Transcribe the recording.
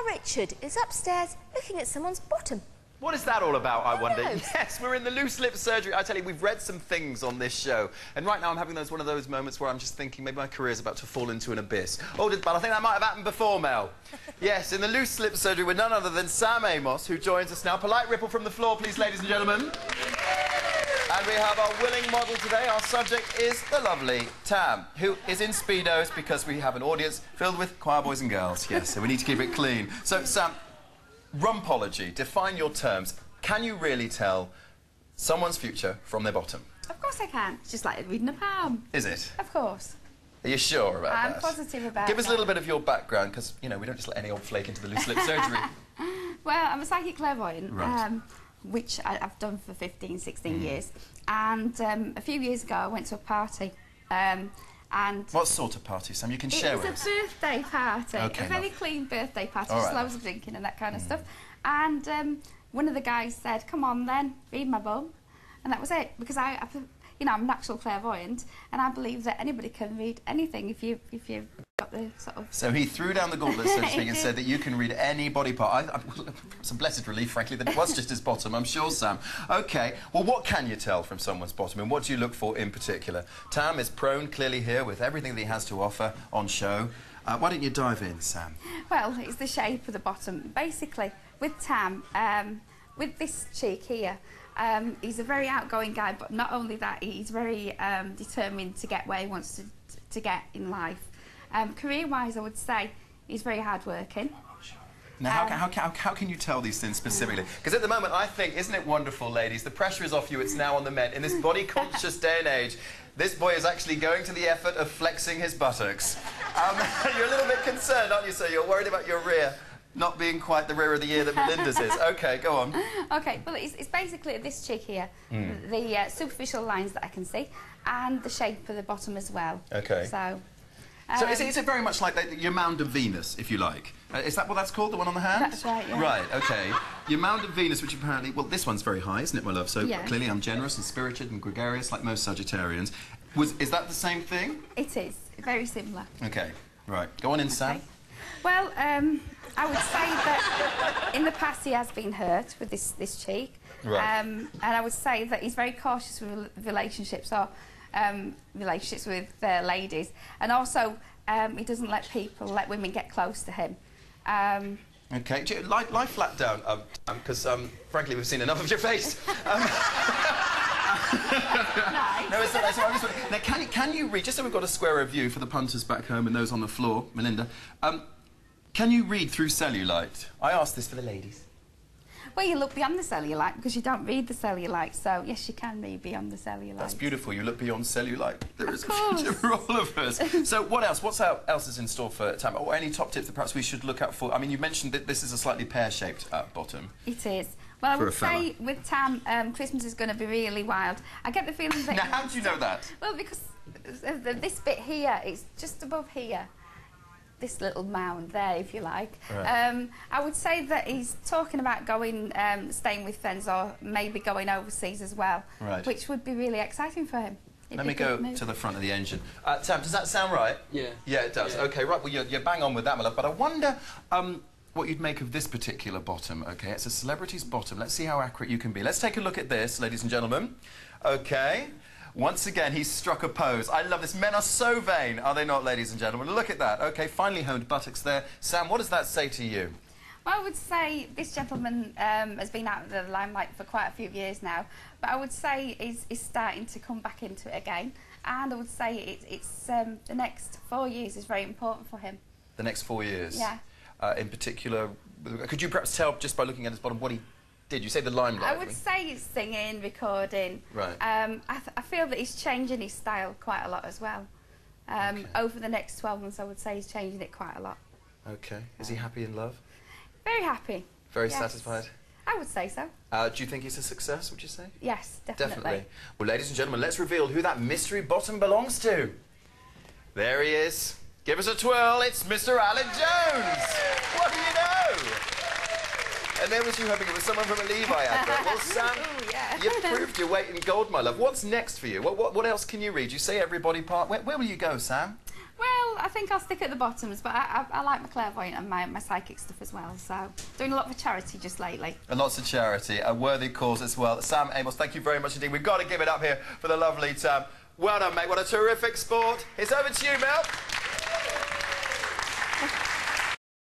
Richard is upstairs looking at someone's bottom. What is that all about, I wonder? knows? Yes, we're in the loose lip surgery. I tell you, we've read some things on this show. And right now I'm having one of those moments where I'm just thinking maybe my career's about to fall into an abyss. Oh, but I think that might have happened before, Mel. Yes, in the loose lip surgery with none other than Sam Amos, who joins us now. Polite ripple from the floor, please, ladies and gentlemen. And we have our willing model today. Our subject is the lovely Tam, who is in Speedos because we have an audience filled with choir boys and girls. Yes, so we need to keep it clean. So, Sam, rumpology, define your terms. Can you really tell someone's future from their bottom? Of course I can. It's just like reading a palm. Is it? Of course. Are you sure about that? I'm positive about that. Give us a little bit of your background, because, you know, we don't just let any old flake into the loose lip surgery. Well, I'm a psychic clairvoyant, right. Which I've done for 15, 16 years. And a few years ago, I went to a party. And what sort of party, Sam? You can share with us. It was a birthday party. Okay, a very clean birthday party, all just right. loads of drinking and that kind of stuff. And one of the guys said, "Come on then, read my bum." And that was it, because you know, I'm a natural clairvoyant, and I believe that anybody can read anything if you've got the sort of... So he threw down the gauntlet, so to speak, and said that you can read any body part. It's a blessed relief, frankly, that it was just his bottom, I'm sure, Sam. OK, well, what can you tell from someone's bottom, and what do you look for in particular? Tam is prone, clearly, here, with everything that he has to offer on show. Why don't you dive in, Sam? Well, it's the shape of the bottom. Basically, with Tam, with this cheek here, he's a very outgoing guy, but not only that, he's very determined to get where he wants to get in life. Career-wise, I would say he's very hard-working. Now, how can you tell these things specifically? Because at the moment, I think, isn't it wonderful, ladies? The pressure is off you, it's now on the men. In this body-conscious day and age, this boy is actually going to the effort of flexing his buttocks. You're a little bit concerned, aren't you, sir? You're worried about your rear not being quite the rear of the ear that Melinda's is. OK, go on. OK, well, it's basically this cheek here, the superficial lines that I can see, and the shape of the bottom as well. OK. So is it very much like your mound of Venus, if you like? Is that what that's called, the one on the hand? That's right, yeah. Right, OK. Your mound of Venus, which apparently... Well, this one's very high, isn't it, my love? So yeah. Clearly I'm generous and spirited and gregarious, like most Sagittarians. Is that the same thing? It is. Very similar. OK, right. Go on in, Sam. Well, I would say that in the past he has been hurt with this cheek. Right. And I would say that he's very cautious with relationships or relationships with ladies. And also, he doesn't let women get close to him. OK. Lie flat down, because, frankly, we've seen enough of your face. No, it's not. Now, can you read, just so we've got a squarer view for the punters back home and those on the floor, Melinda, can you read through cellulite? I asked this for the ladies. Well, you look beyond the cellulite because you don't read the cellulite, so yes, you can read beyond the cellulite. That's beautiful. You look beyond cellulite. There is a future for all of us. So what else? What else is in store for Tam? Or any top tips that perhaps we should look out for? I mean, you mentioned that this is a slightly pear-shaped bottom. It is. Well, I would say with Tam, Christmas is going to be really wild. I get the feeling that... Now, how do you know that? Well, because this bit here, it's just above here. This little mound there, if you like. Right. I would say that he's talking about going, staying with friends or maybe going overseas as well, right. Which would be really exciting for him. Let me go to the front of the engine. Tam, does that sound right? Yeah. Yeah, it does. Yeah. OK, right, well, you're bang on with that, my love, but I wonder what you'd make of this particular bottom, OK? It's a celebrity's bottom. Let's see how accurate you can be. Let's take a look at this, ladies and gentlemen. OK. Once again, he's struck a pose. I love this. Men are so vain, are they not, ladies and gentlemen? Look at that. OK, finely honed buttocks there. Sam, what does that say to you? Well, I would say this gentleman has been out of the limelight for quite a few years now, but I would say he's starting to come back into it again, and I would say it's the next 4 years is very important for him. The next 4 years? Yeah. In particular, could you perhaps tell, just by looking at his bottom, what he did? You say the limelight? I would say he's singing, recording. Right. I feel that he's changing his style quite a lot as well. Okay. Over the next 12 months, I would say he's changing it quite a lot. OK. Is he happy in love? Very happy. Very satisfied? I would say so. Do you think he's a success, would you say? Yes, definitely. Well, ladies and gentlemen, let's reveal who that mystery bottom belongs to. There he is. Give us a twirl. It's Mr. Alec Jones. What do you know? And there was you hoping it was someone from a Levi advert. Well, Sam, you've proved your weight in gold, my love. What's next for you? What else can you read? You say every body part. Where will you go, Sam? Well, I think I'll stick at the bottoms, but I like my clairvoyant and my psychic stuff as well. So doing a lot for charity just lately. And lots of charity, a worthy cause as well. Sam Amos, thank you very much indeed. We've got to give it up here for the lovely Tam. Well done, mate. What a terrific sport. It's over to you, Mel.